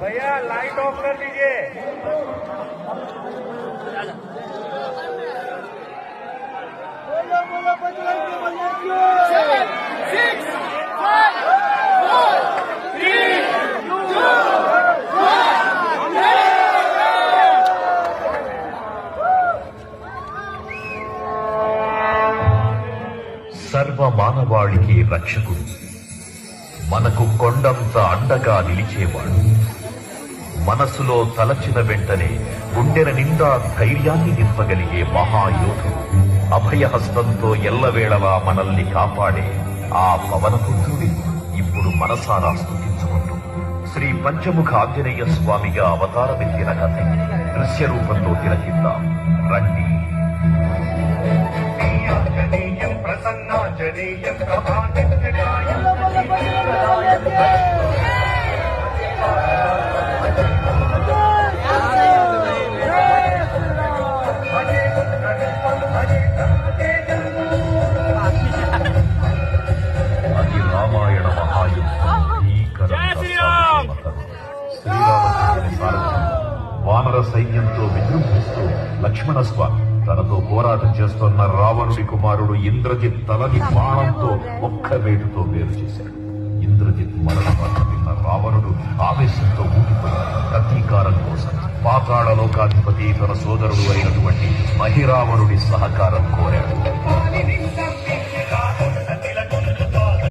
भैया light of कर दीजिए। సర్వ మానవాళికి రక్షకుడు, మనకు కొండంత అండగా నిలిచేవాడు, మనసులో తలచిన వెంటనే గుండెల నిండా ధైర్యాన్ని నింపగలిగే మహాయోధుడు, అభయహస్తంతో ఎల్లవేళలా మనల్ని కాపాడే ఆ పవనపుత్రుడి ఇప్పుడు మనసారా స్తుతించుకుంటూ శ్రీ పంచముఖ ఆంజనేయ స్వామిగా అవతారమెత్తిన కథ దృశ్య రూపంలో తిలకిద్దాం రండి. ప్రసన్నాంజనేయం అది రామాయణ మహాయుద్ధం. శ్రీరామచంద్రుని సారథ్యం వానర సైన్యంతో విజృంభిస్తూ లక్ష్మణస్వామి తనతో పోరాటం చేస్తున్న రావణుడి కుమారుడు ఇంద్రజిత్ తలని బాణంతో ఒక్క వేటుతో వేరు చేశాడు. ఇంద్రజిత్ మరణ వార్త విన్న రావణుడు ఆవేశంతో ఊగిపోయాడు. ప్రతీకారం కోసం పాతాళ లోకాధిపతి తన సోదరుడు అయినటువంటి మహిరావణుడి సహకారం కోరాడు.